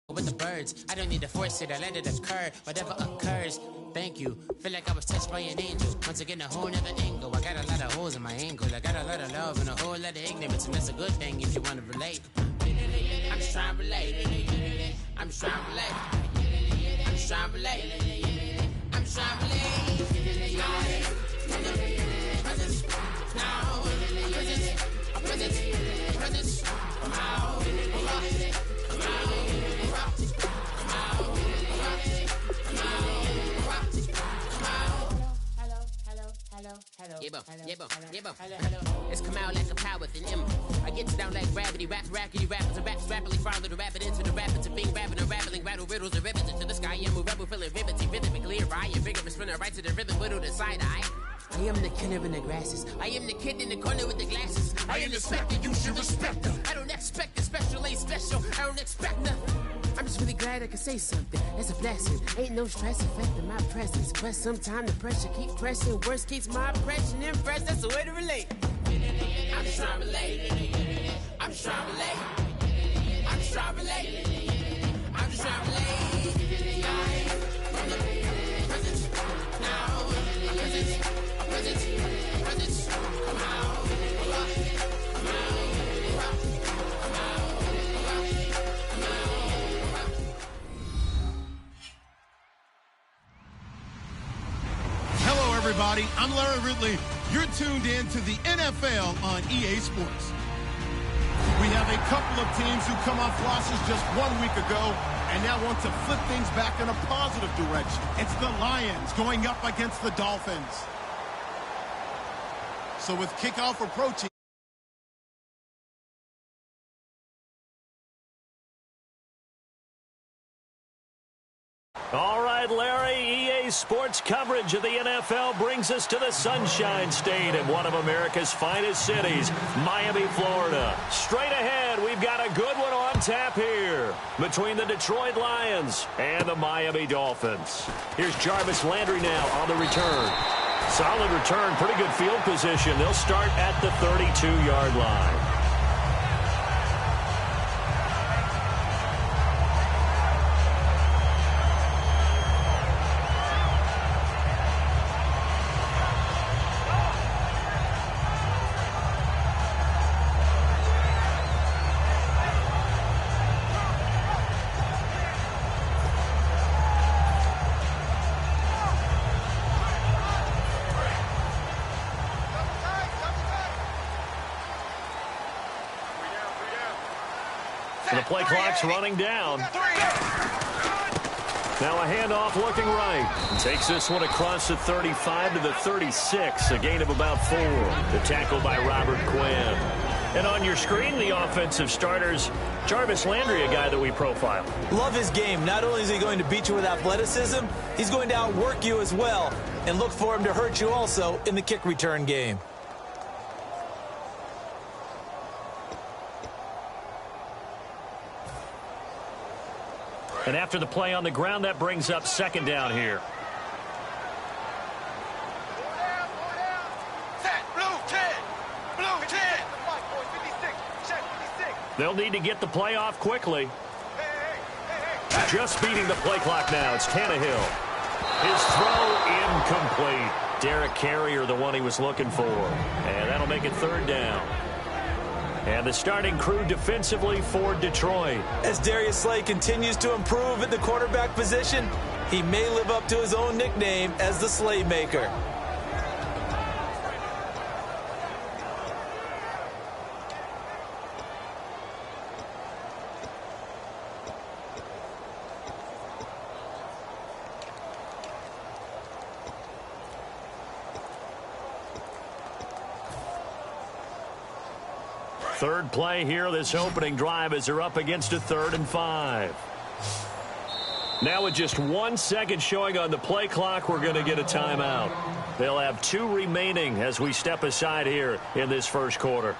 with the birds. I don't need to force it, I let it occur. Whatever occurs, thank you. Feel like I was touched by an angel. Once again, a whole nother angle. I got a lot of holes in my angle. I got a lot of love and a whole lot of ignorance, and that's a good thing if you want to relate. I'm just trying to relate. I'm just trying to relate. I'm just trying to relate. I'm just trying to relate. Presence, now, presence, come out, come out. It's come out like a power within him. I get down like gravity, rackety rappers and raps rapidly follow the rabbit into the rapids of being rapping and rattling, rattle riddles and rivets into the sky. I'm a rebel feeling rhythm clear eye and vigorous spinner right to the rhythm, widow to side eye. I am the killer in the grasses. I am the kid in the corner with the glasses. I am the specter, you should respect her. I don't expect a special, ain't special. I don't expect nothing. I'm just really glad I can say something. That's a blessing. Ain't no stress affecting my presence. But sometimes the pressure keep pressing. Worst keeps my impression impressed. That's the way to relate. I'm just trying to relate. I'm just trying to relate. I'm just trying to relate. I'm just trying to relate. From the presence, now, presence, come out, come out. Everybody, I'm Larry Ridley. You're tuned in to the NFL on EA Sports. We have a couple of teams who come off losses just 1 week ago and now want to flip things back in a positive direction. It's the Lions going up against the Dolphins. So with kickoff approaching, all right, Larry, EA Sports coverage of the NFL brings us to the Sunshine State in one of America's finest cities, Miami, Florida. Straight ahead, we've got a good one on tap here between the Detroit Lions and the Miami Dolphins. Here's Jarvis Landry now on the return. Solid return, pretty good field position. They'll start at the 32-yard line. The play clock's running down. Now a handoff looking right. Takes this one across the 35 to the 36. A gain of about 4. The tackle by Robert Quinn. And on your screen, the offensive starters, Jarvis Landry, a guy that we profile. Love his game. Not only is he going to beat you with athleticism, he's going to outwork you as well. And look for him to hurt you also in the kick return game. And after the play on the ground, that brings up second down here. They'll need to get the play off quickly. Just beating the play clock now. It's Tannehill. His throw incomplete. Derek Carrier, the one he was looking for. And that'll make it third down. And the starting crew defensively for Detroit. As Darius Slay continues to improve at the quarterback position, he may live up to his own nickname as the Slaymaker. Third play here, this opening drive as they're up against a 3rd and 5. Now with just 1 second showing on the play clock, we're going to get a timeout. They'll have 2 remaining as we step aside here in this first quarter.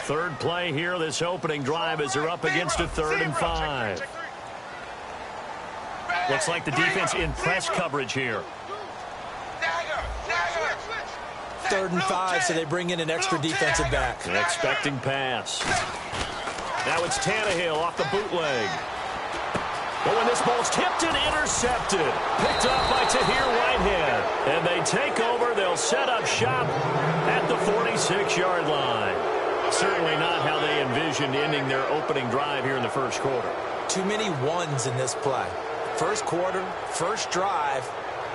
Third play here, this opening drive as they're up against a 3rd and 5. Looks like the defense in press coverage here. 3rd and 5, so they bring in an extra defensive back. An expecting pass. Now it's Tannehill off the bootleg. But when this ball's tipped and intercepted, picked up by Tahir Whitehead. And they take over. They'll set up shop at the 46-yard line. Certainly not how they envisioned ending their opening drive here in the first quarter. Too many ones in this play. First quarter, first drive,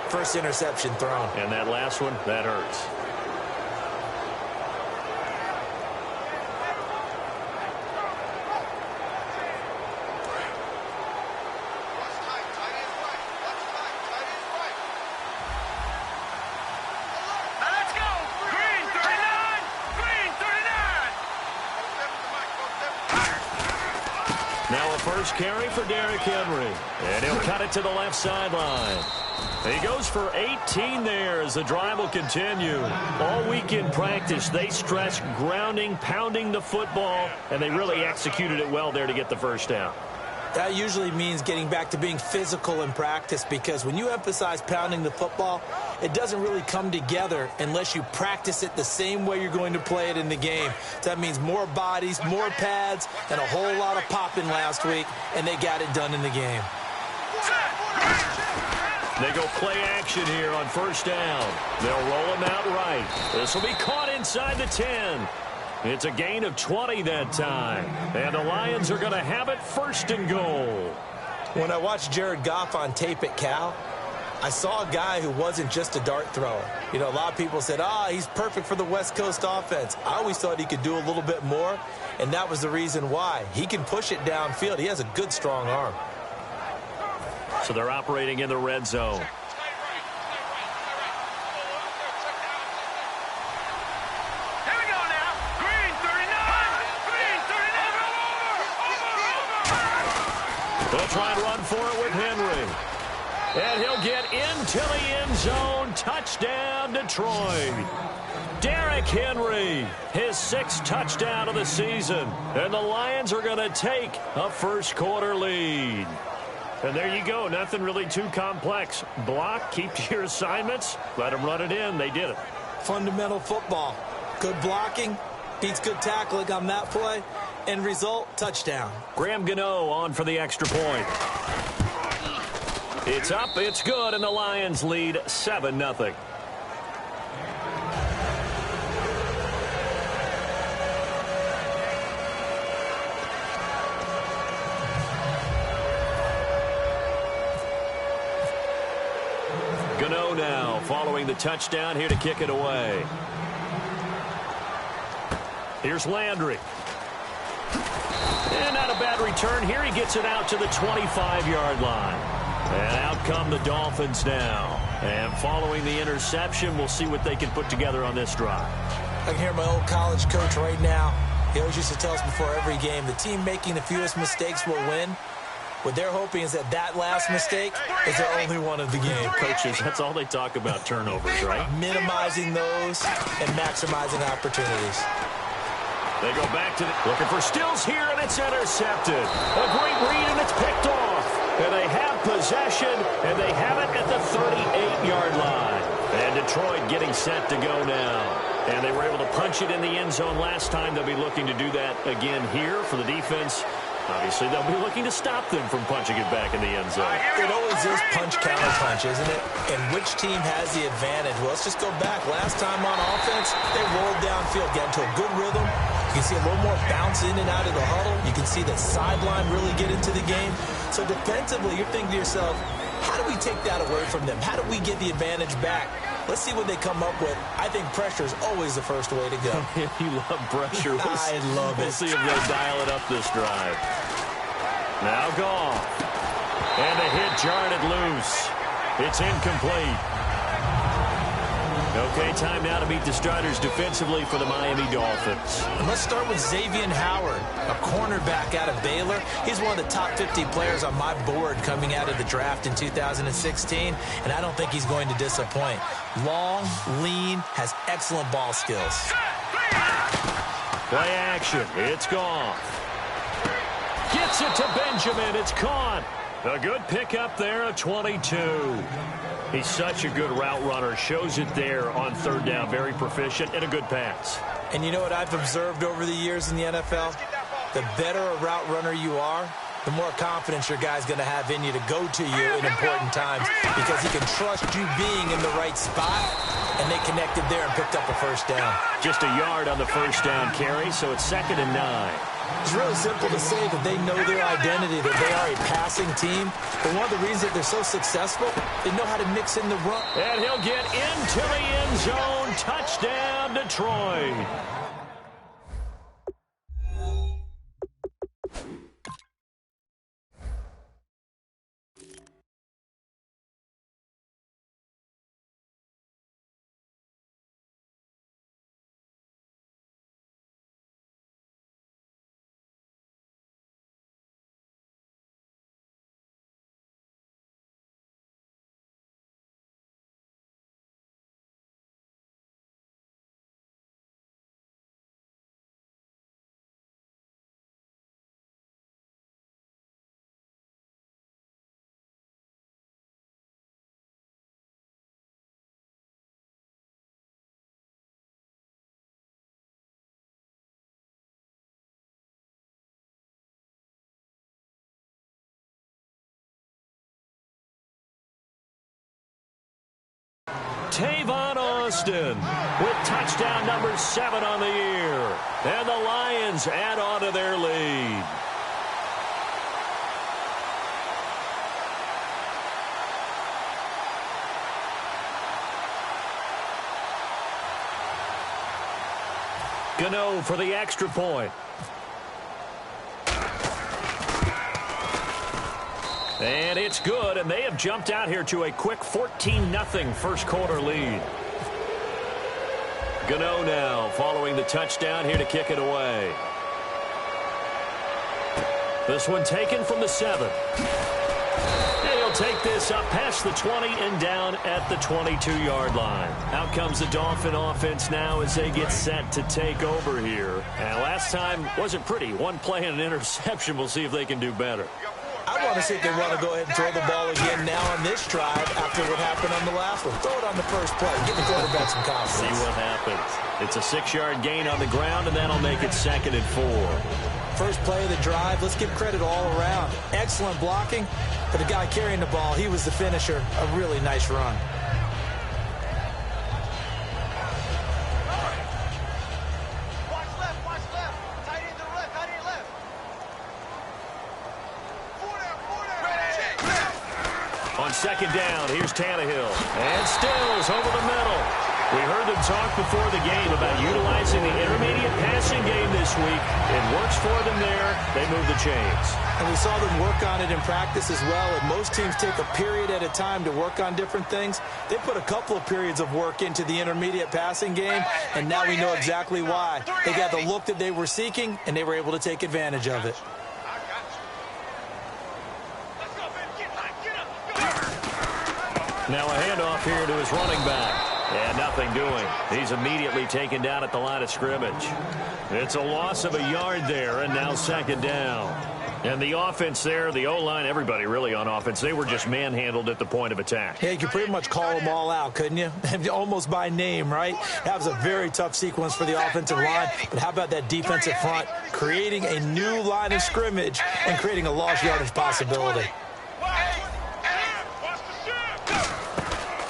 first interception thrown. And that last one, that hurts. Now a first carry for Derrick Henry. And he'll cut it to the left sideline. He goes for 18 there as the drive will continue. All week in practice, they stressed grounding, pounding the football, and they really executed it well there to get the first down. That usually means getting back to being physical in practice, because when you emphasize pounding the football, it doesn't really come together unless you practice it the same way you're going to play it in the game. So that means more bodies, more pads, and a whole lot of popping last week, and they got it done in the game. They go play action here on first down. They'll roll him out right. This will be caught inside the 10. It's a gain of 20 that time. And the Lions are going to have it first and goal. When I watched Jared Goff on tape at Cal, I saw a guy who wasn't just a dart thrower. You know, a lot of people said, he's perfect for the West Coast offense. I always thought he could do a little bit more, and that was the reason why. He can push it downfield. He has a good, strong arm. So they're operating in the red zone. They'll try and run for it with Henry. And he'll get into the end zone. Touchdown, Detroit. Derrick Henry, his 6th touchdown of the season. And the Lions are going to take a first quarter lead. And there you go. Nothing really too complex. Block, keep to your assignments, let them run it in. They did it. Fundamental football. Good blocking beats good tackling on that play. End result, touchdown. Graham Gano on for the extra point. It's up, it's good, and the Lions lead 7-0. Gano now following the touchdown here to kick it away. Here's Landry. And not a bad return here. He gets it out to the 25-yard line. And out come the Dolphins now. And following the interception, we'll see what they can put together on this drive. I can hear my old college coach right now. He always used to tell us before every game, the team making the fewest mistakes will win. What they're hoping is that last mistake is their only one of the game. Coaches, that's all they talk about, turnovers, right? Minimizing those and maximizing opportunities. They go back to looking for Stills here, and it's intercepted. A great read, and it's picked off. And they have possession, and they have it at the 38-yard line. And Detroit getting set to go now. And they were able to punch it in the end zone last time. They'll be looking to do that again here for the defense. Obviously, they'll be looking to stop them from punching it back in the end zone. It always is punch-counter-punch, isn't it? And which team has the advantage? Well, let's just go back. Last time on offense, they rolled downfield, got into a good rhythm. You can see a little more bounce in and out of the huddle. You can see the sideline really get into the game. So defensively, you're thinking to yourself, how do we take that away from them? How do we get the advantage back? Let's see what they come up with. I think pressure is always the first way to go. You love pressure. I love it. We'll see if they dial it up this drive. Now Goff. And the hit jarred it loose. It's incomplete. Okay, time now to meet the starters defensively for the Miami Dolphins. And let's start with Xavier Howard, a cornerback out of Baylor. He's one of the top 50 players on my board coming out of the draft in 2016, and I don't think he's going to disappoint. Long, lean, has excellent ball skills. Play action. It's Goff. Gets it to Benjamin. It's caught. A good pickup there, a 22. He's such a good route runner. Shows it there on third down. Very proficient and a good pass. And you know what I've observed over the years in the NFL? The better a route runner you are, the more confidence your guy's going to have in you to go to you in important times because he can trust you being in the right spot, and they connected there and picked up a first down. Just a yard on the first down carry, so it's 2nd and 9. It's really simple to say that they know their identity, that they are a passing team. But one of the reasons that they're so successful, they know how to mix in the run. And he'll get into the end zone. Touchdown, Detroit. Tavon Austin with touchdown number 7 on the year. And the Lions add on to their lead. Gano for the extra point. And it's good, and they have jumped out here to a quick 14-0 first quarter lead. Gano now following the touchdown here to kick it away. This one taken from the 7. And he'll take this up past the 20 and down at the 22-yard line. Out comes the Dolphin offense now as they get set to take over here. And last time wasn't pretty. One play and an interception. We'll see if they can do better. I want to see if they want to go ahead and throw the ball again now on this drive after what happened on the last one. Throw it on the first play. Give the quarterback some confidence. See what happens. It's a 6-yard gain on the ground, and that'll make it 2nd and 4. First play of the drive. Let's give credit all around. Excellent blocking. For the guy carrying the ball, he was the finisher. A really nice run. On 2nd down, here's Tannehill. And Stills over the middle. We heard them talk before the game about utilizing the intermediate passing game this week. It works for them there. They move the chains. And we saw them work on it in practice as well. And most teams take a period at a time to work on different things. They put a couple of periods of work into the intermediate passing game, and now we know exactly why. They got the look that they were seeking, and they were able to take advantage of it. Now a handoff here to his running back. And nothing doing. He's immediately taken down at the line of scrimmage. It's a loss of a yard there, and now 2nd down. And the offense there, the O-line, everybody really on offense, they were just manhandled at the point of attack. Yeah, you could pretty much call them all out, couldn't you? Almost by name, right? That was a very tough sequence for the offensive line. But how about that defensive front creating a new line of scrimmage and creating a lost yardage possibility?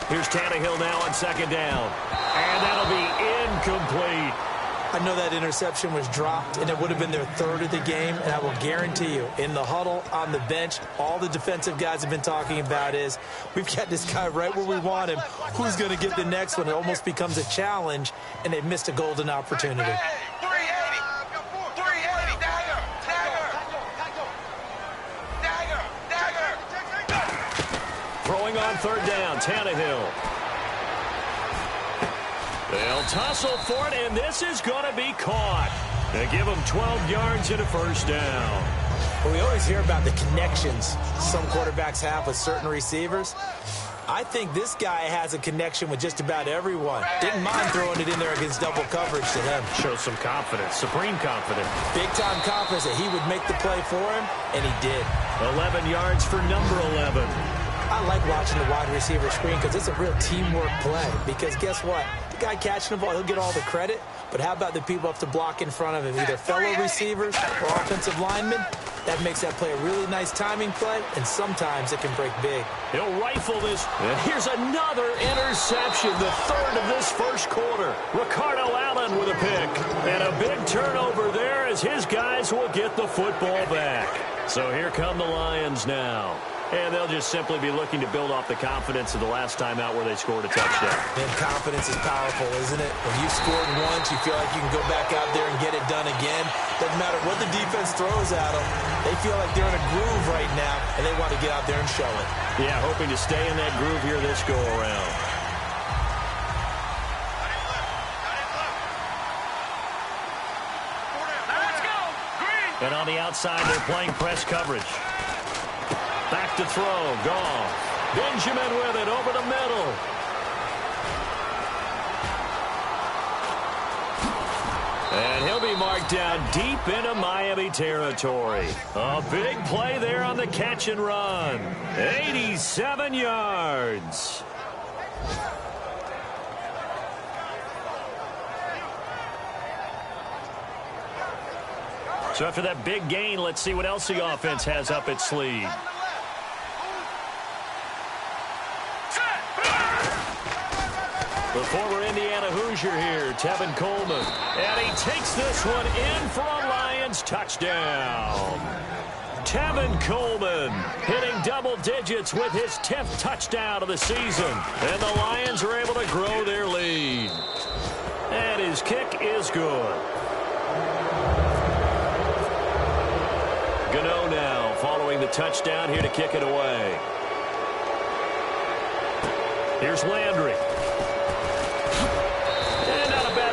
Here's Tannehill now on 2nd down. And that'll be incomplete. I know that interception was dropped, and it would have been their 3rd of the game. And I will guarantee you, in the huddle, on the bench, all the defensive guys have been talking about is, we've got this guy right where we want him. Who's going to get the next one? It almost becomes a challenge, and they've missed a golden opportunity. Throwing on 3rd down, Tannehill. They'll tussle for it, and this is going to be caught. They give them 12 yards and a first down. Well, we always hear about the connections some quarterbacks have with certain receivers. I think this guy has a connection with just about everyone. Didn't mind throwing it in there against double coverage to him. Shows some confidence, supreme confidence. Big-time confidence that he would make the play for him, and he did. 11 yards for number 11. I like watching the wide receiver screen because it's a real teamwork play. Because guess what? The guy catching the ball, he'll get all the credit. But how about the people up to block in front of him, either fellow receivers or offensive linemen? That makes that play a really nice timing play, and sometimes it can break big. He'll rifle this, and here's another interception, the third of this first quarter. Ricardo Allen with a pick, and a big turnover there as his guys will get the football back. So here come the Lions now. And they'll just simply be looking to build off the confidence of the last time out where they scored a touchdown. And confidence is powerful, isn't it? When you've scored once, you feel like you can go back out there and get it done again. Doesn't matter what the defense throws at them. They feel like they're in a groove right now, and they want to get out there and show it. Yeah, hoping to stay in that groove here this go-around. And on the outside, they're playing press coverage. Back to throw, Goff. Benjamin with it over the middle. And he'll be marked down deep into Miami territory. A big play there on the catch and run. 87 yards. So after that big gain, let's see what else the offense has up its sleeve. The former Indiana Hoosier here, Tevin Coleman. And he takes this one in for a Lions touchdown. Tevin Coleman hitting double digits with his 10th touchdown of the season. And the Lions are able to grow their lead. And his kick is good. Gano now following the touchdown here to kick it away. Here's Landry.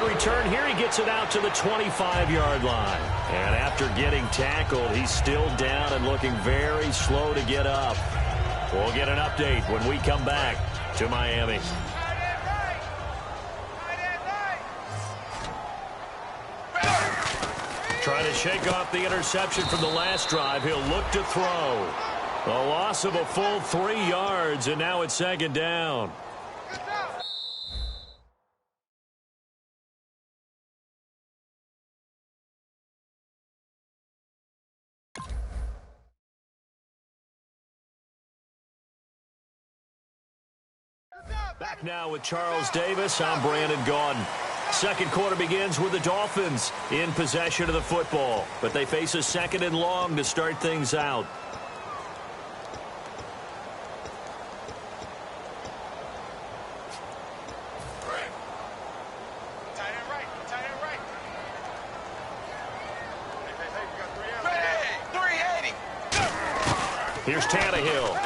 Return here, he gets it out to the 25-yard line. And after getting tackled, he's still down and looking very slow to get up. We'll get an update when we come back to Miami. Trying to shake off the interception from the last drive. He'll look to throw. A loss of a full 3 yards, and now it's second down. Back now with Charles Davis. I'm Brandon Gaudin. Second quarter begins with the Dolphins in possession of the football, but they face a second and long to start things out. Here's Tannehill.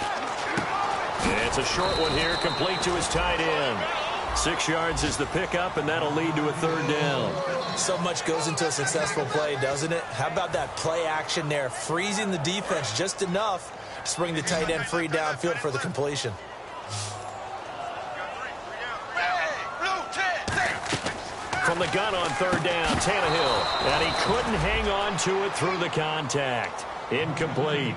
It's a short one here, complete to his tight end. 6 yards is the pickup, and that'll lead to a third down. So much goes into a successful play, doesn't it? How about that play action there, freezing the defense just enough to bring the tight end free downfield for the completion. From the gun on third down, Tannehill. And he couldn't hang on to it through the contact. Incomplete.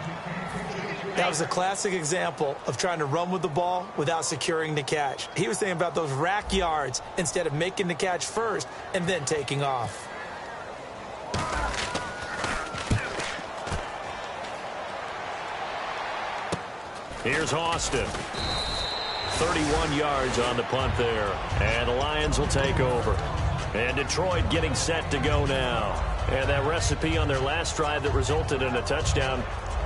That was a classic example of trying to run with the ball without securing the catch. He was thinking about those rack yards instead of making the catch first and then taking off. Here's Austin. 31 yards on the punt there. And the Lions will take over. And Detroit getting set to go now. And that recipe on their last drive that resulted in a touchdown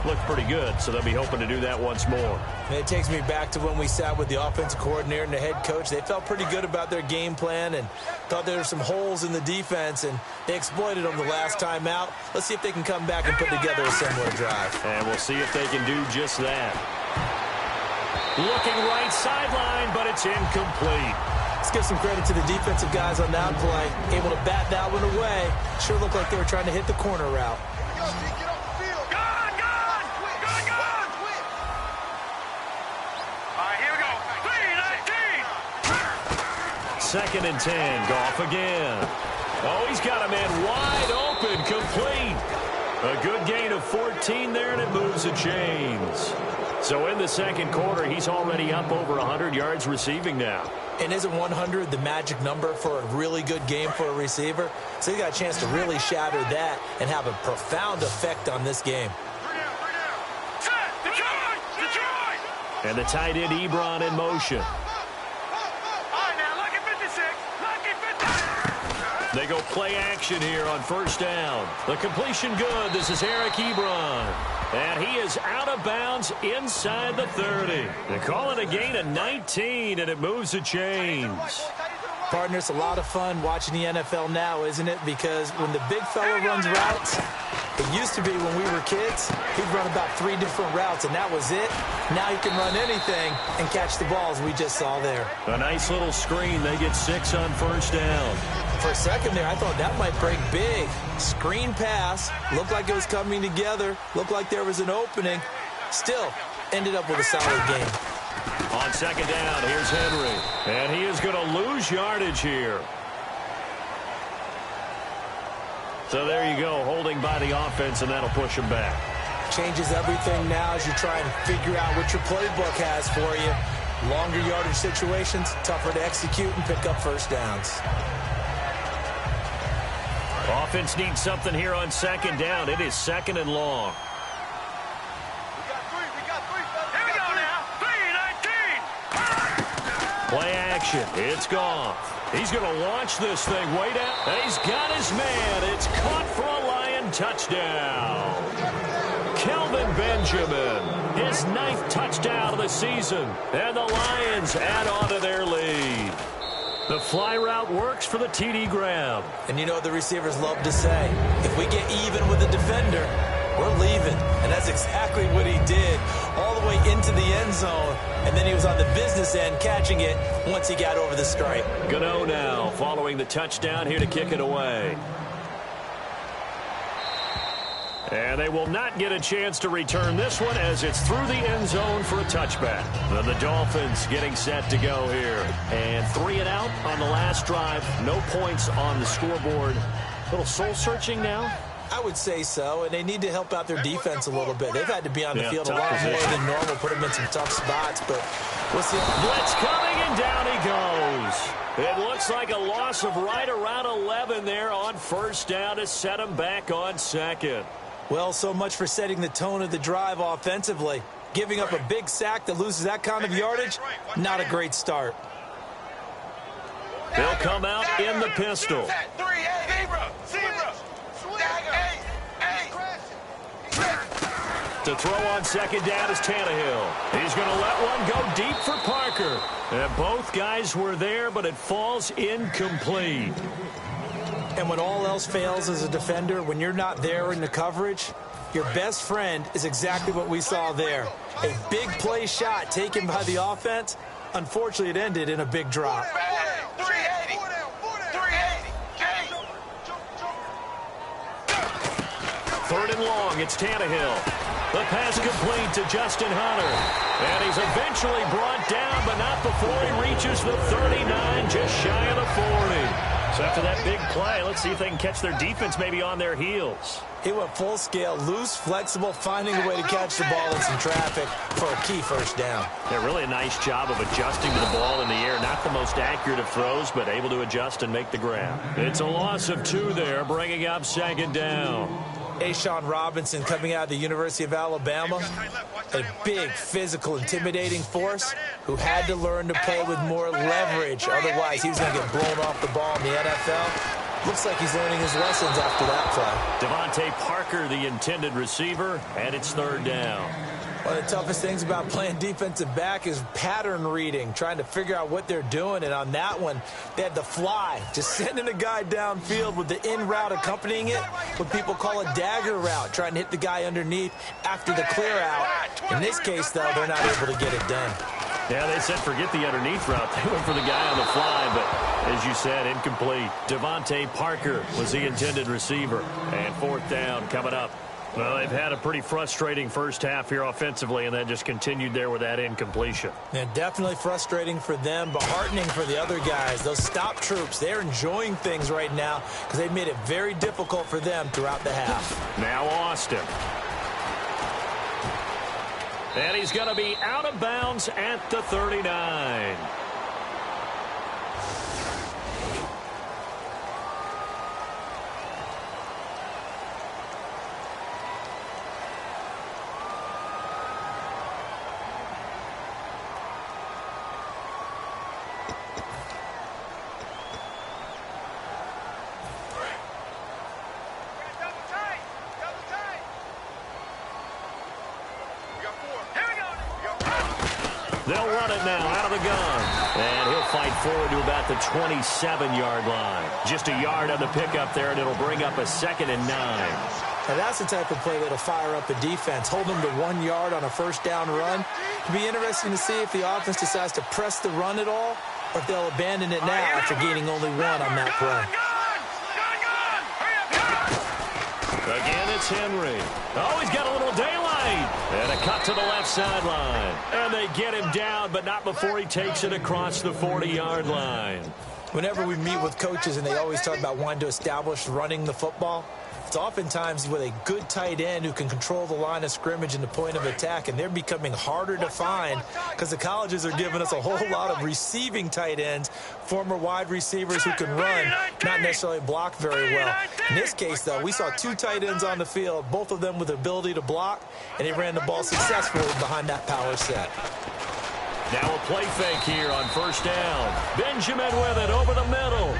looked pretty good, so they'll be hoping to do that once more. And it takes me back to when we sat with the offensive coordinator and the head coach. They felt pretty good about their game plan and thought there were some holes in the defense, and they exploited them the last time out. Let's see if they can come back and put together a similar drive. And we'll see if they can do just that. Looking right sideline, but it's incomplete. Let's give some credit to the defensive guys on that play. Able to bat that one away. Sure looked like they were trying to hit the corner route. Second and 10, Goff again. Oh, he's got a man wide open, complete. A good gain of 14 there, and it moves the chains. So in the second quarter, he's already up over 100 yards receiving now. And isn't 100 the magic number for a really good game for a receiver? So he got a chance to really shatter that and have a profound effect on this game. And the tight end Ebron in motion. They go play action here on first down. The completion good. This is Eric Ebron. And he is out of bounds inside the 30. They call it a gain of 19, and it moves the chains. Partner, it's a lot of fun watching the NFL now, isn't it? Because when the big fella runs routes, it used to be when we were kids, he'd run about 3 different routes, and that was it. Now he can run anything and catch the balls we just saw there. A nice little screen. They get 6 on first down. For a second there, I thought that might break big. Screen pass. Looked like it was coming together. Looked like there was an opening. Still, ended up with a solid game. On second down, here's Henry. And he is going to lose yardage here. So there you go, holding by the offense, and that'll push him back. Changes everything now as you try and figure out what your playbook has for you. Longer yardage situations, tougher to execute and pick up first downs. Offense needs something here on second down. It is second and long. Play action. It's gone. He's going to launch this thing way down. And he's got his man. It's caught for a Lion touchdown. Kelvin Benjamin, his 9th touchdown of the season. And the Lions add on to their lead. The fly route works for the TD grab. And you know what the receivers love to say? If we get even with the defender, we're leaving. And that's exactly what he did, all the way into the end zone. And then he was on the business end catching it once he got over the stripe. Gano now following the touchdown here to kick it away. And they will not get a chance to return this one as it's through the end zone for a touchback. The Dolphins getting set to go here. And 3 and out on the last drive. No points on the scoreboard. A little soul-searching now? I would say so, and they need to help out their defense a little bit. They've had to be on the field a lot position. more than normal, put them in some tough spots, but we'll see. Blitz coming, and down he goes. It looks like a loss of right around 11 there on first down to set him back on second. Well, so much for setting the tone of the drive offensively. Giving up a big sack that loses that kind of yardage, not a great start. They'll come out in the pistol. To throw on second down is Tannehill. He's going to let one go deep for Parker. And both guys were there, but it falls incomplete. And when all else fails as a defender, when you're not there in the coverage, your best friend is exactly what we saw there. A big play shot taken by the offense. Unfortunately, it ended in a big drop. Third and long, it's Tannehill. The pass complete to Justin Hunter. And he's eventually brought down, but not before he reaches the 39, just shy of the 40. So after that big play, let's see if they can catch their defense maybe on their heels. He went full scale, loose, flexible, finding a way to catch the ball in some traffic for a key first down. Yeah, really a nice job of adjusting to the ball in the air. Not the most accurate of throws, but able to adjust and make the grab. It's a loss of 2 there, bringing up second down. Ashawn Robinson coming out of the University of Alabama, a big, physical, intimidating force who had to learn to play with more leverage. Otherwise, he was going to get blown off the ball in the NFL. Looks like he's learning his lessons after that play. Devontae Parker, the intended receiver, and it's third down. One of the toughest things about playing defensive back is pattern reading, trying to figure out what they're doing. And on that one, they had the fly, just sending a guy downfield with the in route accompanying it, what people call a dagger route, trying to hit the guy underneath after the clear out. In this case, though, they're not able to get it done. Yeah, they said forget the underneath route. They went for the guy on the fly, but as you said, incomplete. Devontae Parker was the intended receiver. And fourth down coming up. Well, they've had a pretty frustrating first half here offensively, and that just continued there with that incompletion. Yeah, definitely frustrating for them, but heartening for the other guys. Those stop troops, they're enjoying things right now because they've made it very difficult for them throughout the half. Now Austin. And he's going to be out of bounds at the 39. They'll run it now out of the gun. And he'll fight forward to about the 27-yard line. Just a yard on the pickup there, and it'll bring up a 2nd and 9. Now that's the type of play that'll fire up the defense. Hold them to 1 yard on a first down run. It'll be interesting to see if the offense decides to press the run at all or if they'll abandon it now after gaining only 1 on that play. Again, it's Henry. Oh, he's got a little daylight. And a cut to the left sideline. And they get him down, but not before he takes it across the 40-yard line. Whenever we meet with coaches and they always talk about wanting to establish running the football, it's oftentimes with a good tight end who can control the line of scrimmage and the point of attack, and they're becoming harder to find because the colleges are giving us a whole lot of receiving tight ends, former wide receivers who can run, not necessarily block very well. In this case, though, we saw 2 tight ends on the field, both of them with the ability to block, and they ran the ball successfully behind that power set. Now a play fake here on first down. Benjamin with it over the middle.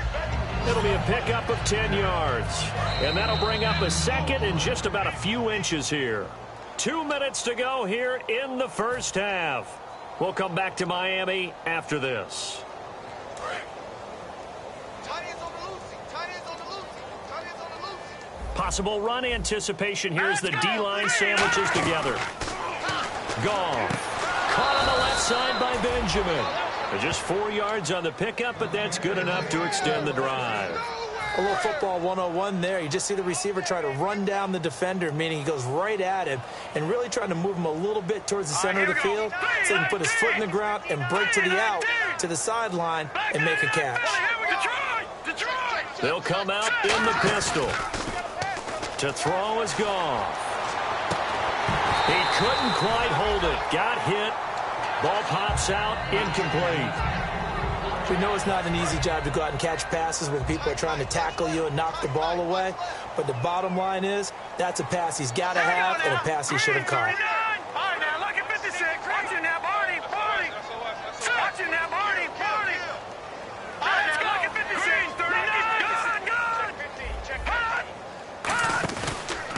It'll be a pickup of 10 yards. And that'll bring up a 2nd and just about a few inches here. 2 minutes to go here in the first half. We'll come back to Miami after this. Possible run anticipation here as the D-line sandwiches together. Goff. Caught on the left side by Benjamin. Just 4 yards on the pickup, but that's good enough to extend the drive. A little football 101 there. You just see the receiver try to run down the defender, meaning he goes right at him and really trying to move him a little bit towards the center of the field so he can put his foot in the ground and break to the out, to the sideline, and make a catch. They'll come out in the pistol. To throw is Goff. He couldn't quite hold it. Got hit. Ball pops out, incomplete. We know it's not an easy job to go out and catch passes when people are trying to tackle you and knock the ball away. But the bottom line is, that's a pass he's got to have and a pass he should have caught.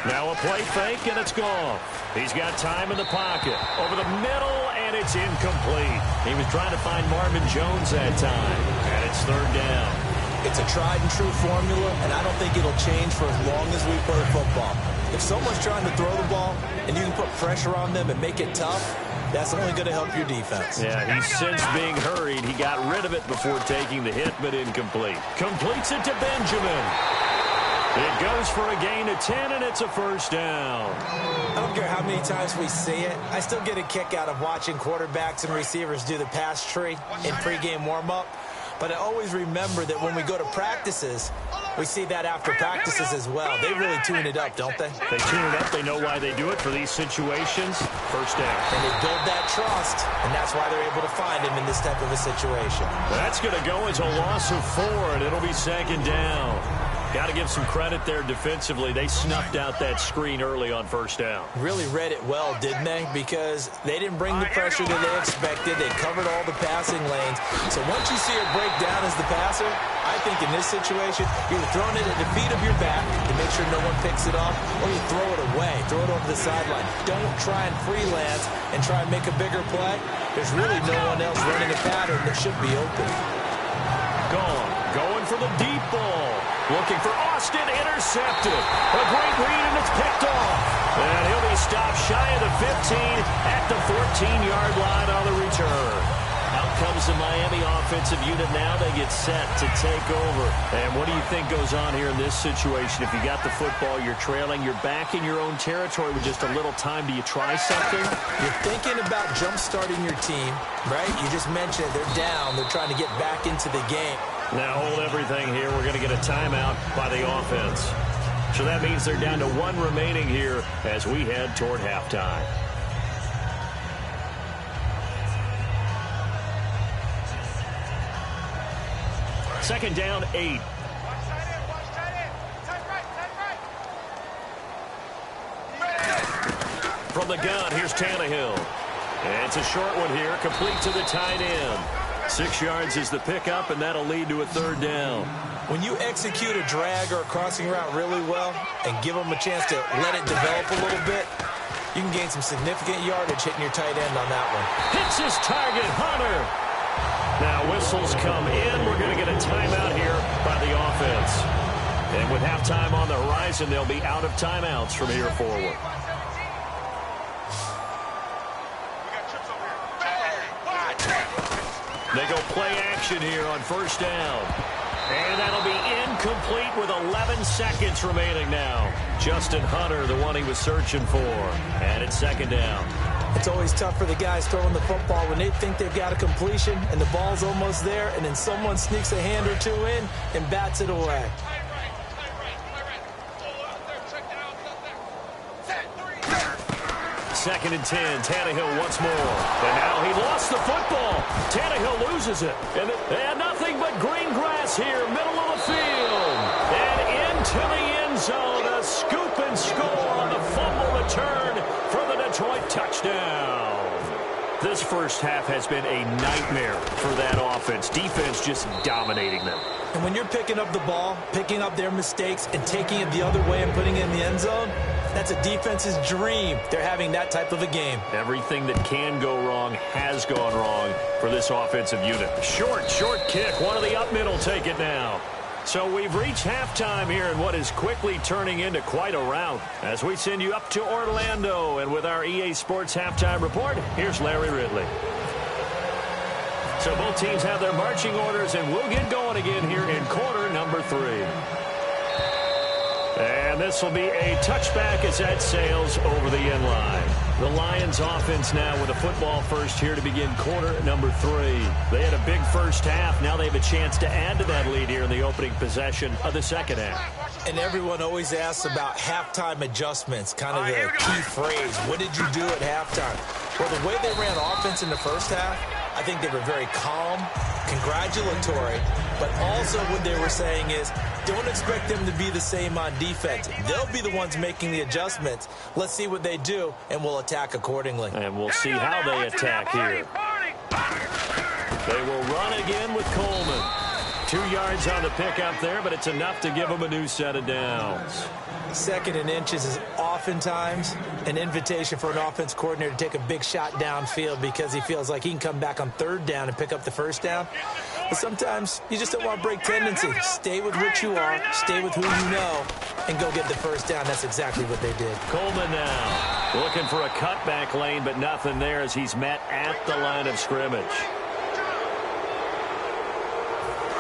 Now a play fake, and it's gone. He's got time in the pocket. Over the middle, and it's incomplete. He was trying to find Marvin Jones that time, and it's 3rd down. It's a tried-and-true formula, and I don't think it'll change for as long as we play football. If someone's trying to throw the ball, and you can put pressure on them and make it tough, that's only going to help your defense. Yeah, he's since being hurried. He got rid of it before taking the hit, but incomplete. Completes it to Benjamin. It goes for a gain of 10, and it's a first down. I don't care how many times we see it. I still get a kick out of watching quarterbacks and receivers do the pass tree in pregame warm-up. But I always remember that when we go to practices, we see that after practices as well. They really tune it up, don't they? They tune it up. They know why they do it for these situations. First down. And they build that trust, and that's why they're able to find him in this type of a situation. That's going to go as a loss of 4, and it'll be 2nd down. Got to give some credit there defensively. They snuffed out that screen early on first down. Really read it well, didn't they? Because they didn't bring the pressure that they expected. They covered all the passing lanes. So once you see it break down as the passer, I think in this situation, you're throwing it at the feet of your back to make sure no one picks it off, or you throw it away, throw it over the sideline. Don't try and freelance and try and make a bigger play. There's really no one else running a pattern that should be open. Going for the deep ball. Looking for Austin, intercepted. A great read, and it's picked off. And he'll be stopped shy of the 15 at the 14-yard line on the return. Out comes gives the Miami offensive unit now they get set to take over. And what do you think goes on here in this situation? If you got the football, you're trailing, you're back in your own territory with just a little time. Do you try something? You're thinking about jump-starting your team, right? You just mentioned they're down. They're trying to get back into the game. Now hold everything here. We're going to get a timeout by the offense. So that means they're down to 1 remaining here as we head toward halftime. Second down, 8. From the gun, here's Tannehill. And it's a short one here, complete to the tight end. 6 yards is the pickup, and that'll lead to a third down. When you execute a drag or a crossing route really well and give them a chance to let it develop a little bit, you can gain some significant yardage hitting your tight end on that one. Hits his target, Hunter. Now whistles come in. We're going to get a timeout here by the offense. And with halftime on the horizon, they'll be out of timeouts from here forward. They go play action here on first down. And that'll be incomplete with 11 seconds remaining now. Justin Hunter, the one he was searching for. And it's second down. It's always tough for the guys throwing the football when they think they've got a completion and the ball's almost there, and then someone sneaks a hand or two in and bats it away. Second and 10. Tannehill once more. And now he lost the football. Tannehill loses it. And nothing but green grass here, middle of the field. And into the end zone. A scoop and score on the fumble return for the Detroit touchdown. This first half has been a nightmare for that offense. Defense just dominating them. And when you're picking up the ball, picking up their mistakes, and taking it the other way and putting it in the end zone, that's a defense's dream. They're having that type of a game. Everything that can go wrong has gone wrong for this offensive unit. Short kick. One of the up middle take it now. So we've reached halftime here in what is quickly turning into quite a rout as we send you up to Orlando. And with our EA Sports Halftime Report, here's Larry Ridley. So both teams have their marching orders, and we'll get going again here in quarter number 3. And this will be a touchback as that sails over the end line. The Lions offense now with a football first here to begin quarter number 3. They had a big first half. Now they have a chance to add to that lead here in the opening possession of the second half. And everyone always asks about halftime adjustments, kind of the key phrase. What did you do at halftime? Well, the way they ran offense in the first half, I think they were very calm, congratulatory, but also what they were saying is, don't expect them to be the same on defense. They'll be the ones making the adjustments. Let's see what they do, and we'll attack accordingly. And we'll see how they attack here. They will run again with Coleman. 2 yards on the pickup there, but it's enough to give them a new set of downs. Second and inches is oftentimes an invitation for an offense coordinator to take a big shot downfield because he feels like he can come back on third down and pick up the first down. But sometimes you just don't want to break tendency. Stay with what you are, stay with who you know, and go get the first down. That's exactly what they did. Coleman now looking for a cutback lane, but nothing there as he's met at the line of scrimmage.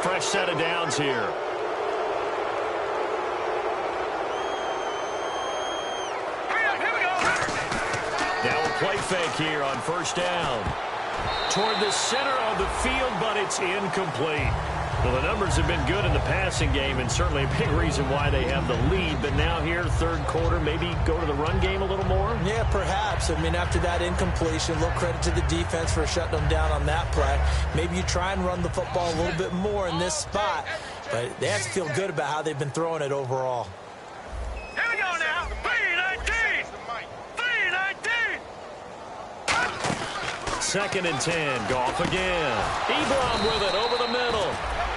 Fresh set of downs here. Now a play fake here on first down. Toward the center of the field, but it's incomplete. Well, the numbers have been good in the passing game, and certainly a big reason why they have the lead. But now here, third quarter, maybe go to the run game a little more? Yeah, perhaps. I mean, after that incompletion, a little credit to the defense for shutting them down on that play. Maybe you try and run the football a little bit more in this spot. But they have to feel good about how they've been throwing it overall. Here we go now. 3-19. 3-19. Second and 10. Goff again. Ebron with it over the middle.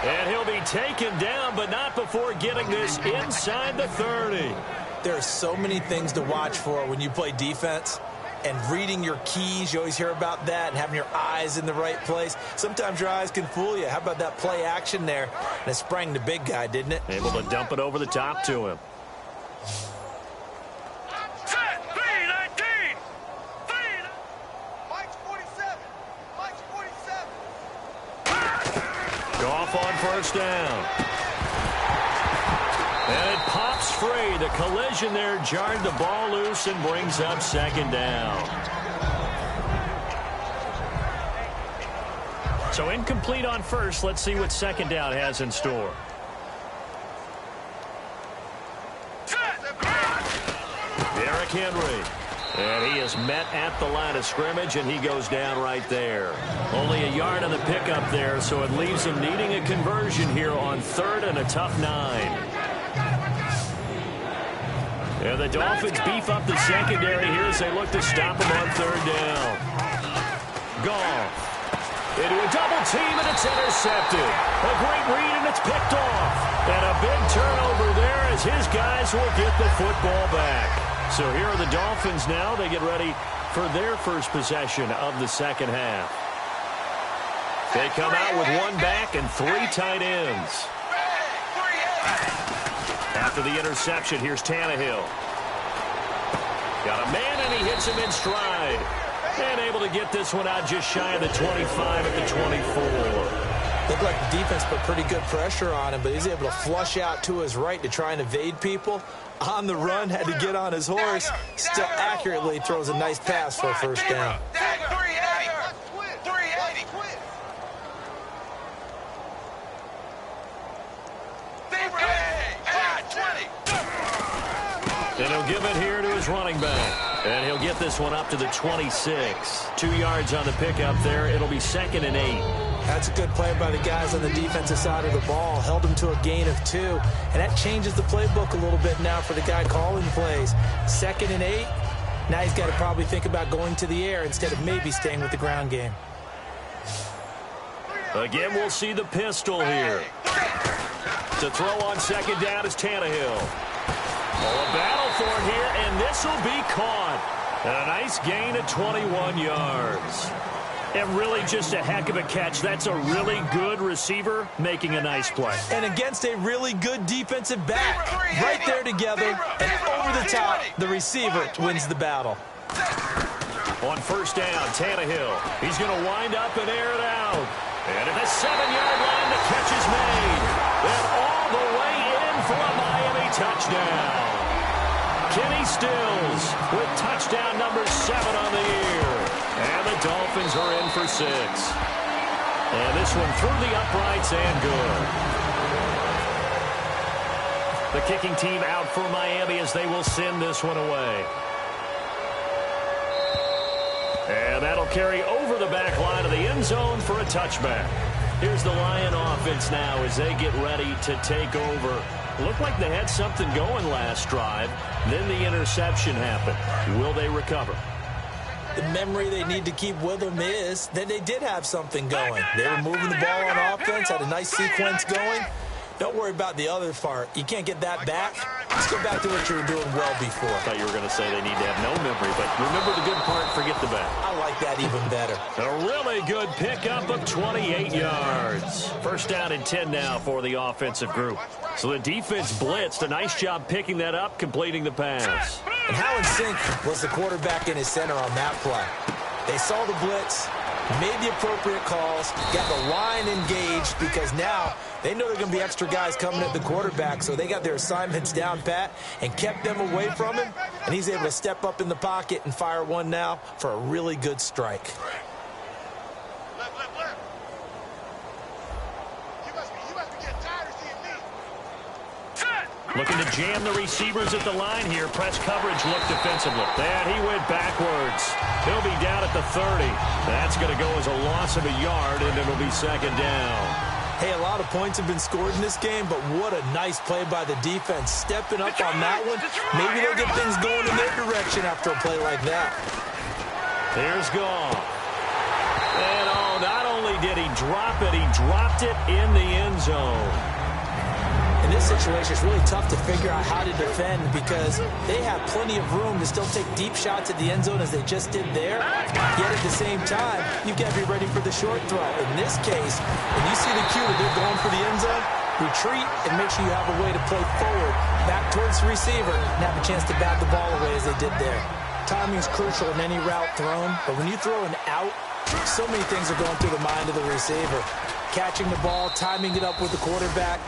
And he'll be taken down, but not before getting this inside the 30. There are so many things to watch for when you play defense. And reading your keys, you always hear about that, and having your eyes in the right place. Sometimes your eyes can fool you. How about that play action there? And it sprang the big guy, didn't it? Able to dump it over the top to him. off on first down. And it pops free. The collision there jarred the ball loose and brings up second down. So incomplete on first. Let's see what second down has in store. Derrick Henry. And he is met at the line of scrimmage, and he goes down right there. Only a yard on the pickup there, so it leaves him needing a conversion here on 3rd and a tough 9. And the Dolphins beef up the secondary here as they look to stop him on 3rd down. Goff into a double team, and it's intercepted. A great read, and it's picked off. And a big turnover there as his guys will get the football back. So here are the Dolphins now. They get ready for their first possession of the second half. They come out with 1 back and 3 tight ends. After the interception, here's Tannehill. Got a man, and he hits him in stride. And able to get this one out just shy of the 25 at the 24. Looked like the defense put pretty good pressure on him, but he's able to flush out to his right to try and evade people. On the run, had to get on his horse. Still accurately throws a nice pass for a first down. And he'll give it here to his running back. And he'll get this one up to the 26. 2 yards on the pickup there. It'll be 2nd and 8. That's a good play by the guys on the defensive side of the ball. Held him to a gain of 2. And that changes the playbook a little bit now for the guy calling plays. 2nd and 8. Now he's got to probably think about going to the air instead of maybe staying with the ground game. Again, we'll see the pistol here. To throw on 2nd down is Tannehill. Oh, a battle for it here, and this will be caught. And a nice gain of 21 yards. And really just a heck of a catch. That's a really good receiver making a nice play. And against a really good defensive back. Right there together, and over the top, the receiver wins the battle. On first down, Tannehill. He's going to wind up and air it out. And at the 7-yard line, the catch is made. And all the way in for a Miami touchdown. Kenny Stills with touchdown number 7 on the year. And the Dolphins are in for 6. And this one through the uprights and good. The kicking team out for Miami as they will send this one away. And that'll carry over the back line of the end zone for a touchback. Here's the Lion offense now as they get ready to take over. Looked like they had something going last drive. Then the interception happened. Will they recover? The memory they need to keep with them is that they did have something going. They were moving the ball on offense, had a nice sequence going. Don't worry about the other part. You can't get that back. Let's go back to what you were doing well before. I thought you were going to say they need to have no memory, but remember the good part, forget the bad. I like that even better. A really good pickup of 28 yards. First down and 10 now for the offensive group. So the defense blitzed. A nice job picking that up, completing the pass. And how in sync was the quarterback in his center on that play? They saw the blitz, made the appropriate calls, got the line engaged because now they know there are going to be extra guys coming at the quarterback, so they got their assignments down pat and kept them away from him, and he's able to step up in the pocket and fire one now for a really good strike. Looking to jam the receivers at the line here. Press coverage look defensively. And he went backwards. He'll be down at the 30. That's going to go as a loss of a yard, and it'll be second down. Hey, a lot of points have been scored in this game, but what a nice play by the defense. Stepping up on that one. Maybe they'll get things going in their direction after a play like that. Here's Goff. And oh, not only did he drop it, he dropped it in the end zone. In this situation, it's really tough to figure out how to defend because they have plenty of room to still take deep shots at the end zone as they just did there. Yet at the same time, you've got to be ready for the short throw. In this case, when you see the cue that they're going for the end zone, retreat and make sure you have a way to play forward, back towards the receiver, and have a chance to bat the ball away as they did there. Timing is crucial in any route thrown, but when you throw an out, so many things are going through the mind of the receiver. catching the ball, timing it up with the quarterback.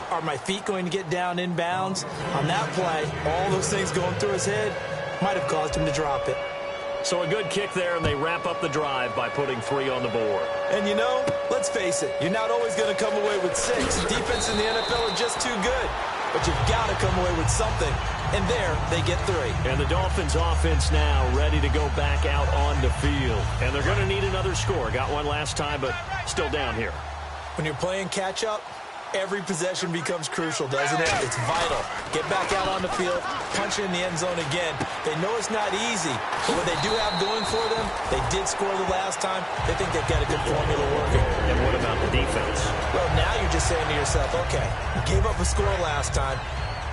Are my feet going to get down in bounds? On that play, all those things going through his head might have caused him to drop it. So a good kick there, and they wrap up the drive by putting 3 on the board. And you know, let's face it, you're not always going to come away with 6. Defense in the NFL are just too good. But you've got to come away with something. And there, they get 3. And the Dolphins offense now ready to go back out on the field. And they're going to need another score. Got one last time, but still down here. When you're playing catch-up, every possession becomes crucial, doesn't it? It's vital. Get back out on the field, punch it in the end zone again. They know it's not easy, but what they do have going for them, they did score the last time. They think they've got a good formula working. And what about the defense? Well, now you're just saying to yourself, okay, we gave up a score last time.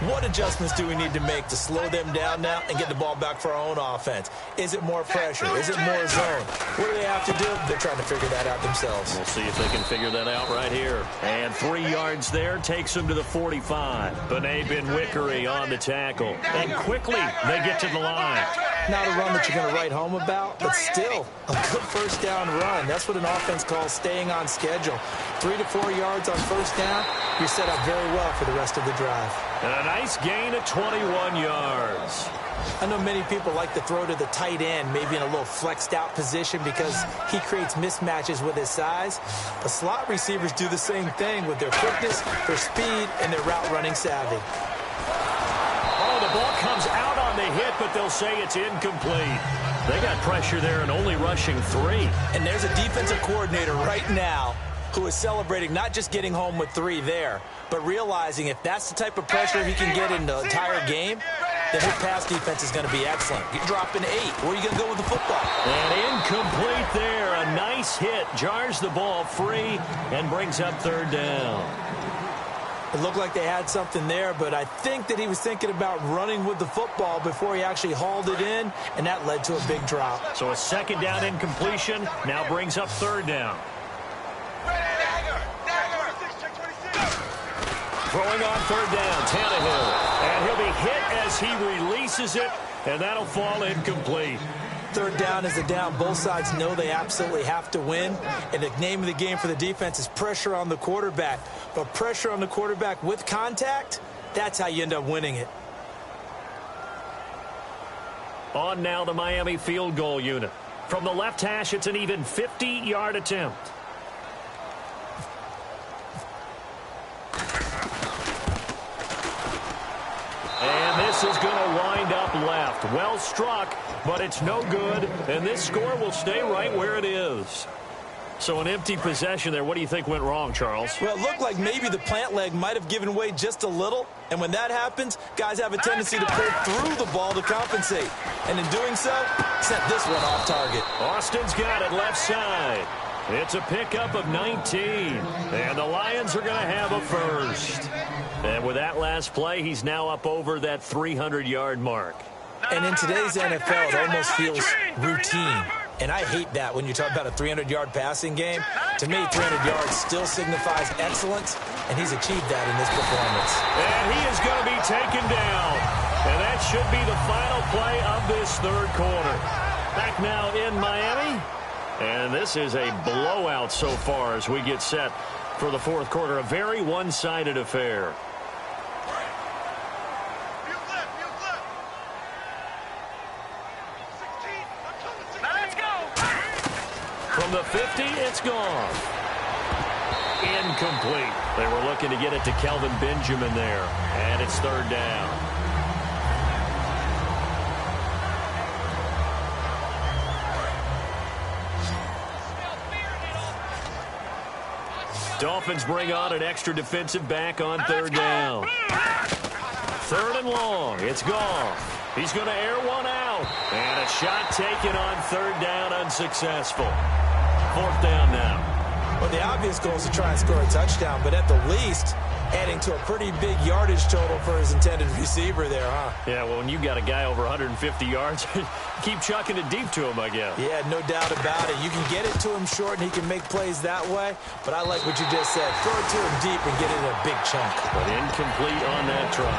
What adjustments do we need to make to slow them down now and get the ball back for our own offense? Is it more pressure? Is it more zone? What do they have to do? They're trying to figure that out themselves. We'll see if they can figure that out right here. And 3 yards there takes them to the 45. Benet Benwickery on the tackle. And quickly they get to the line. Not a run that you're going to write home about, but still a good first down run. That's what an offense calls staying on schedule. 3 to 4 yards on first down, you're set up very well for the rest of the drive. And a nice gain of 21 yards. I know many people like to throw to the tight end, maybe in a little flexed out position because he creates mismatches with his size. But slot receivers do the same thing with their quickness, their speed, and their route running savvy. Oh, the ball comes out on the hit, but they'll say it's incomplete. They got pressure there and only rushing 3. And there's a defensive coordinator right now who is celebrating not just getting home with 3 there, but realizing if that's the type of pressure he can get in the entire game, then his pass defense is going to be excellent. You're dropping 8. Where are you going to go with the football? And incomplete there. A nice hit. Jars the ball free and brings up 3rd down. It looked like they had something there, but I think that he was thinking about running with the football before he actually hauled it in, and that led to a big drop. So a 2nd down incompletion now brings up 3rd down. Throwing on 3rd down, Tannehill. And he'll be hit as he releases it, and that'll fall incomplete. 3rd down is a down. Both sides know they absolutely have to win. And the name of the game for the defense is pressure on the quarterback. But pressure on the quarterback with contact, that's how you end up winning it. On now the Miami field goal unit. From the left hash, it's an even 50-yard attempt. And this is going to wind up left. Well struck, but it's no good. And this score will stay right where it is. So an empty possession there. What do you think went wrong, Charles? Well, it looked like maybe the plant leg might have given way just a little. And when that happens, guys have a tendency to pull through the ball to compensate. And in doing so, sent this one off target. Austin's got it left side. It's a pickup of 19. And the Lions are going to have a first. And with that last play, he's now up over that 300-yard mark. And in today's NFL, it almost feels routine. And I hate that when you talk about a 300-yard passing game. To me, 300 yards still signifies excellence, and he's achieved that in this performance. And he is going to be taken down. And that should be the final play of this 3rd quarter. Back now in Miami. And this is a blowout so far as we get set for the 4th quarter. A very one-sided affair. From the 50, it's gone. Incomplete. They were looking to get it to Kelvin Benjamin there. And it's 3rd down. Dolphins bring on an extra defensive back on 3rd down. 3rd and long. It's gone. He's going to air one out. And a shot taken on 3rd down, unsuccessful. 4th down now. Well, the obvious goal is to try and score a touchdown, but at the least, adding to a pretty big yardage total for his intended receiver there, huh? Yeah, well, when you got a guy over 150 yards, keep chucking it deep to him, I guess. Yeah, no doubt about it. You can get it to him short, and he can make plays that way, but I like what you just said. Throw it to him deep and get it in a big chunk. But incomplete on that try.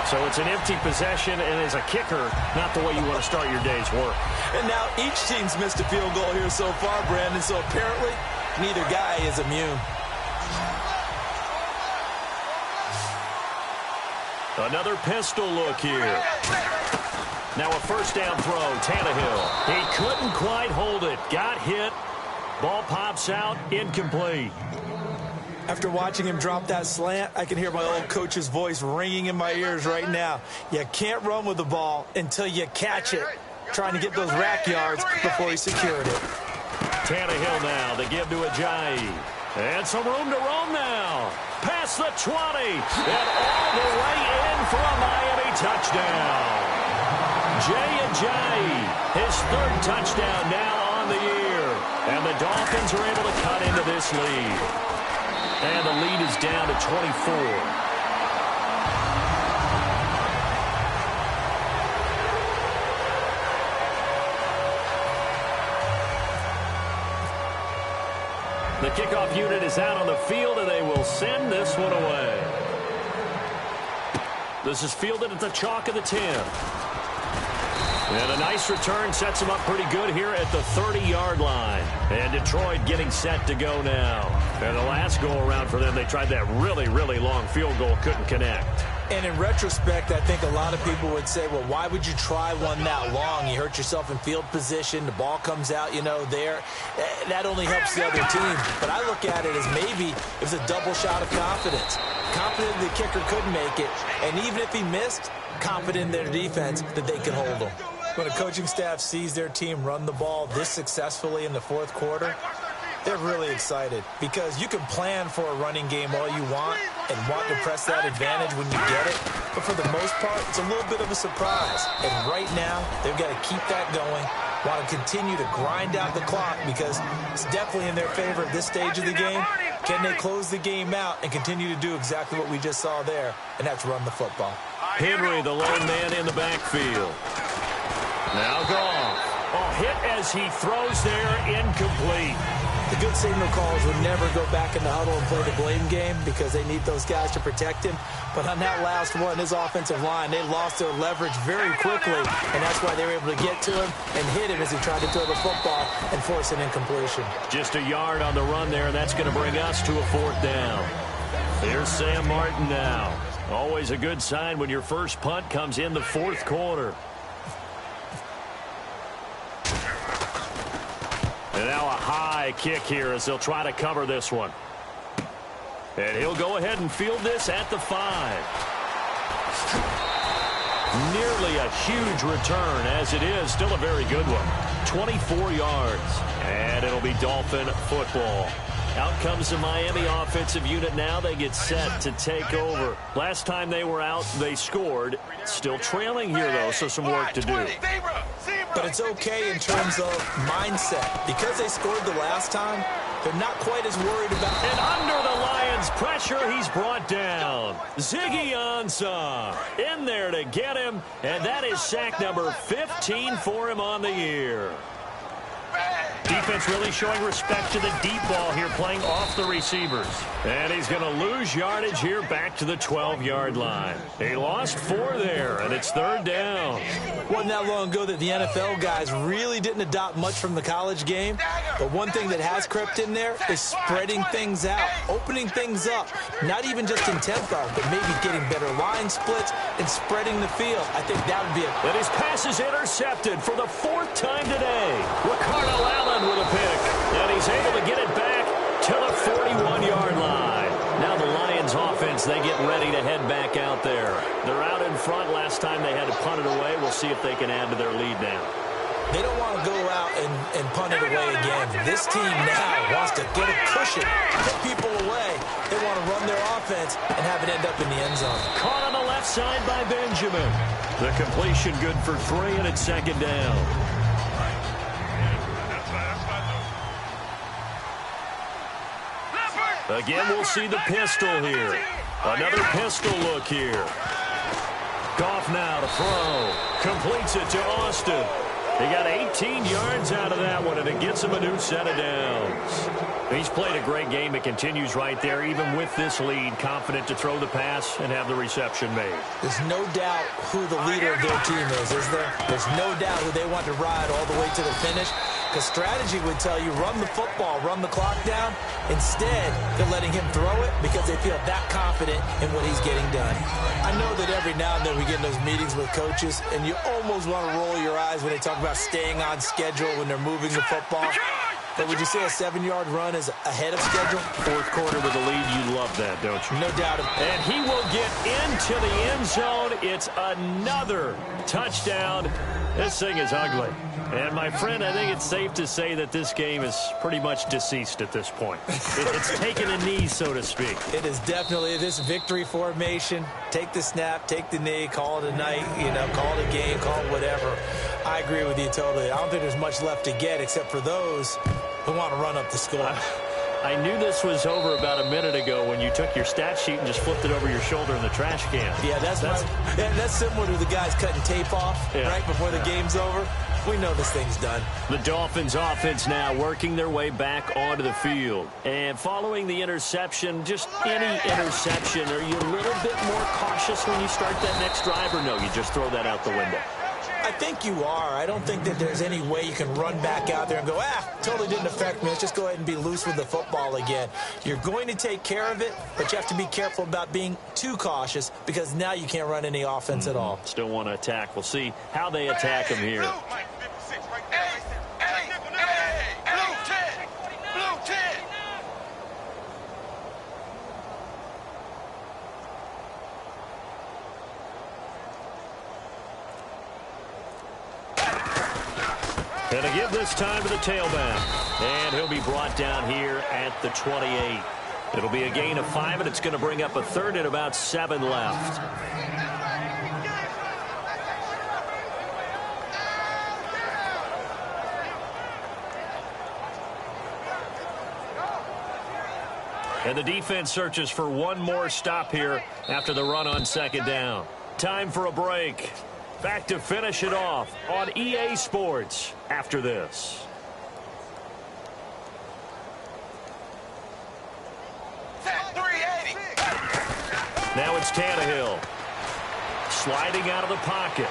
So it's an empty possession, and as a kicker, not the way you want to start your day's work. And now each team's missed a field goal here so far, Brandon, so apparently neither guy is immune. Another pistol look here. Now a first down throw, Tannehill. He couldn't quite hold it. Got hit. Ball pops out, incomplete. After watching him drop that slant, I can hear my old coach's voice ringing in my ears right now. You can't run with the ball until you catch it. Trying to get those rack yards before he secured it. Tannehill now, they give to Ajayi. And some room to roam now. Past the 20. And all the way in for a Miami touchdown. Jay Ajayi, his third touchdown now on the year. And the Dolphins are able to cut into this lead. And the lead is down to 24. The kickoff unit is out on the field, and they will send this one away. This is fielded at the chalk of the 10. And a nice return sets them up pretty good here at the 30-yard line. And Detroit getting set to go now. And the last go-around for them, they tried that really, really long field goal, couldn't connect. And in retrospect, I think a lot of people would say, well, why would you try one that long? You hurt yourself in field position. The ball comes out, there. That only helps the other team. But I look at it as maybe it was a double shot of confidence. Confident the kicker could make it. And even if he missed, confident in their defense that they could hold him. When a coaching staff sees their team run the ball this successfully in the fourth quarter, they're really excited because you can plan for a running game all you want and want to press that advantage when you get it. But for the most part, it's a little bit of a surprise. And right now, they've got to keep that going, want to continue to grind out the clock because it's definitely in their favor at this stage of the game. Can they close the game out and continue to do exactly what we just saw there, and that's run the football. Henry, the lone man in the backfield. Now Goff. Hit as he throws there, incomplete. The good signal callers would never go back in the huddle and play the blame game because they need those guys to protect him. But on that last one, his offensive line, they lost their leverage very quickly, and that's why they were able to get to him and hit him as he tried to throw the football and force an incompletion. Just a yard on the run there, and that's going to bring us to a fourth down. Here's Sam Martin now. Always a good sign when your first punt comes in the fourth quarter. And now a high kick here as they'll try to cover this one. And he'll go ahead and field this at the 5. Nearly a huge return, as it is still a very good one. 24 yards. And it'll be Dolphin football. Out comes the Miami offensive unit now. They get set to take over. Last time they were out, they scored. Still trailing here, though, so some work to do. But it's okay in terms of mindset. Because they scored the last time, they're not quite as worried about it. And under the Lions' pressure, he's brought down. Ziggy Ansah in there to get him, and that is sack number 15 for him on the year. Defense really showing respect to the deep ball here, playing off the receivers. And he's going to lose yardage here back to the 12-yard line. He lost 4 there, and it's third down. Wasn't that long ago that the NFL guys really didn't adopt much from the college game. But one thing that has crept in there is spreading things out, opening things up. Not even just in tempo, but maybe getting better line splits and spreading the field. I think that would be And his pass is intercepted for the 4th time today. Ricardo Allen with a pick, and he's able to get it back to the 41-yard line. Now the Lions offense, they get ready to head back out there. They're out in front. Last time they had to punt it away. We'll see if they can add to their lead now. They don't want to go out and punt it away again. This team now wants to get a cushion, put people away. They want to run their offense and have it end up in the end zone. Caught on the left side by Benjamin. The completion good for 3, and it's second down. Again, we'll see the pistol here. Another pistol look here. Goff now to throw. Completes it to Austin. He got 18 yards out of that one, and it gets him a new set of downs. He's played a great game. It continues right there, even with this lead, confident to throw the pass and have the reception made. There's no doubt who the leader of their team is there? There's no doubt who they want to ride all the way to the finish. because strategy would tell you run the football, run the clock down. Instead, they're letting him throw it because they feel that confident in what he's getting done. I know that every now and then we get in those meetings with coaches, and you almost want to roll your eyes when they talk about staying on schedule when they're moving the football. But would you say a 7-yard run is ahead of schedule? Fourth quarter with a lead, you love that, don't you? No doubt about it. And he will get into the end zone. It's another touchdown. This thing is ugly. And, my friend, I think it's safe to say that this game is pretty much deceased at this point. It's taken a knee, so to speak. It is definitely this victory formation. Take the snap, take the knee, call it a night, call it a game, call it whatever. I agree with you totally. I don't think there's much left to get except for those who want to run up the score. I knew this was over about a minute ago when you took your stat sheet and just flipped it over your shoulder in the trash can. Yeah, that's similar to the guys cutting tape off right before the game's over. We know this thing's done. The Dolphins offense now working their way back onto the field. And following the interception, just any interception, are you a little bit more cautious when you start that next drive, or no, you just throw that out the window? I think you are. I don't think that there's any way you can run back out there and go, totally didn't affect me. Let's just go ahead and be loose with the football again. You're going to take care of it, but you have to be careful about being too cautious because now you can't run any offense at all. Still want to attack. We'll see how they attack him here. And to give this time to the tailback. And he'll be brought down here at the 28. It'll be a gain of 5, and it's going to bring up a third and about 7 left. And the defense searches for one more stop here after the run on second down. Time for a break. Back to finish it off on EA Sports after this. Now it's Tannehill. Sliding out of the pocket.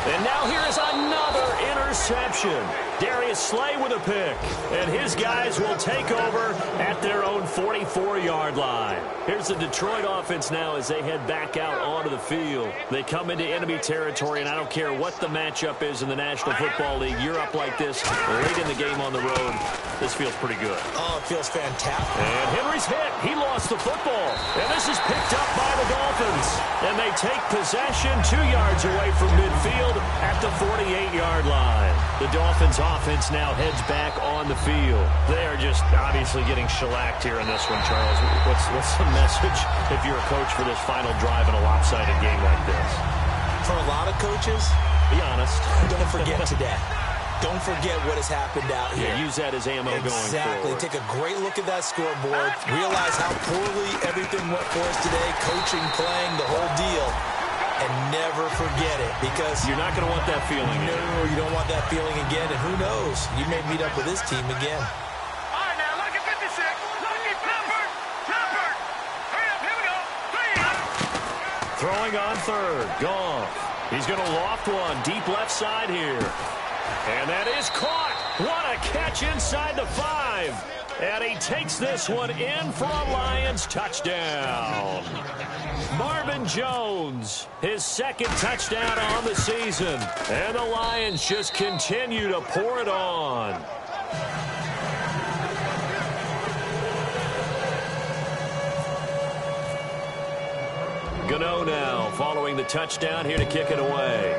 And now here is another interception. Darius Slay with a pick. And his guys will take over at their own 44-yard line. Here's the Detroit offense now as they head back out onto the field. They come into enemy territory, and I don't care what the matchup is in the National Football League. You're up like this late in the game on the road. This feels pretty good. Oh, it feels fantastic. And Henry's hit. He lost the football. And this is picked up by the Dolphins. And they take possession 2 yards away from midfield at the 48-yard line. The Dolphins offense now heads back on the field. They are just obviously getting shellacked here in this one, Charles. What's the message if you're a coach for this final drive in a lopsided game like this? For a lot of coaches, be honest. Don't forget today. Don't forget what has happened out here. Yeah, use that as ammo going forward. Exactly. Take a great look at that scoreboard. Realize how poorly everything went for us today. Coaching, playing, the whole deal. And never forget it, because you're not going to want that feeling again. No, you don't want that feeling again. And who knows? You may meet up with this team again. All right, now, look at 56. Look at Clifford. Hurry up, here we go. Throwing on third. Goff. He's going to loft one deep left side here. And that is caught. What a catch inside the 5. And he takes this one in for a Lions touchdown. Marvin Jones, his second touchdown on the season. And the Lions just continue to pour it on. Gano now following the touchdown here to kick it away.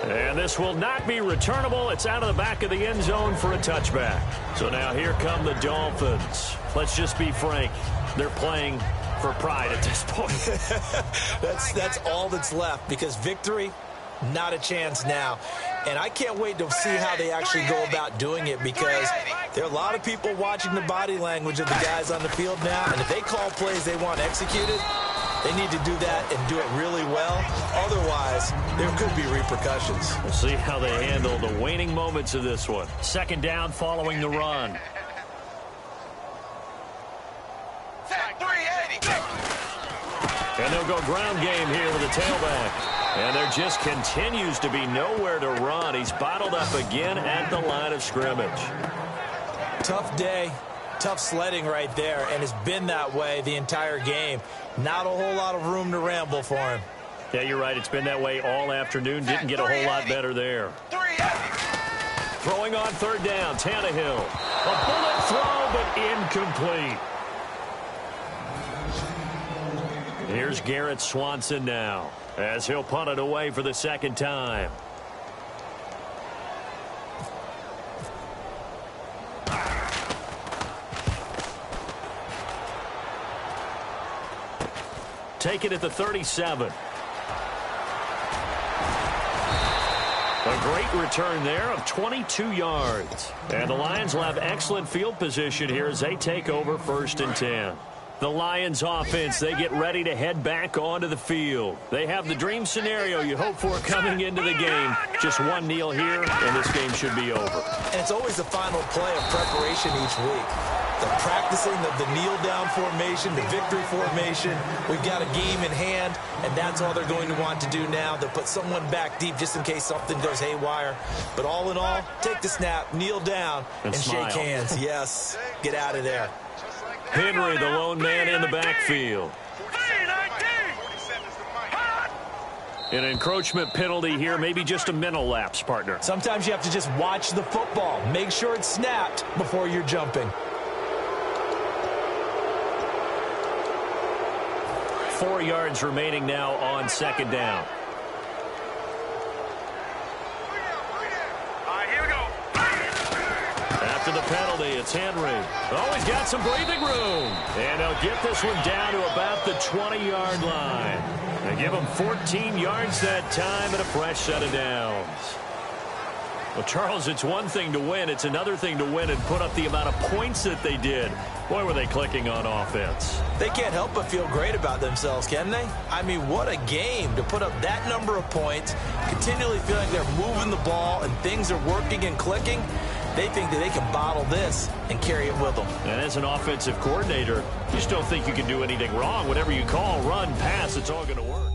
And this will not be returnable. It's out of the back of the end zone for a touchback. So now here come the Dolphins. Let's just be frank. They're playing for pride at this point. That's all that's left, because victory, not a chance now. And I can't wait to see how they actually go about doing it, because there are a lot of people watching the body language of the guys on the field now. And if they call plays they want executed, they need to do that and do it really well. Otherwise, there could be repercussions. We'll see how they handle the waning moments of this one. Second down following the run. And they'll go ground game here with a tailback. And there just continues to be nowhere to run. He's bottled up again at the line of scrimmage. Tough day, tough sledding right there, and it's been that way the entire game. Not a whole lot of room to ramble for him. Yeah, you're right. It's been that way all afternoon. Didn't get a whole lot better there. Throwing on third down, Tannehill. A bullet throw, but incomplete. Here's Garrett Swanson now, as he'll punt it away for the second time. Take it at the 37. A great return there of 22 yards. And the Lions will have excellent field position here as they take over 1st and 10. The Lions offense, they get ready to head back onto the field. They have the dream scenario you hope for coming into the game. Just one kneel here, and this game should be over. And it's always the final play of preparation each week. The practicing of the kneel-down formation, the victory formation. We've got a game in hand, and that's all they're going to want to do now. They'll put someone back deep just in case something goes haywire. But all in all, take the snap, kneel down, and smile. shake hands. Yes, get out of there. Henry, the lone man in the backfield. An encroachment penalty here, maybe just a mental lapse, partner. Sometimes you have to just watch the football. Make sure it's snapped before you're jumping. 4 yards remaining now on second down. After the penalty, it's Henry. Oh, he's got some breathing room. And they'll get this one down to about the 20-yard line. They give him 14 yards that time and a fresh set of downs. Well, Charles, it's one thing to win. It's another thing to win and put up the amount of points that they did. Boy, were they clicking on offense. They can't help but feel great about themselves, can they? I mean, what a game to put up that number of points, continually feeling they're moving the ball and things are working and clicking. They think that they can bottle this and carry it with them. And as an offensive coordinator, you just don't think you can do anything wrong. Whatever you call, run, pass, it's all going to work.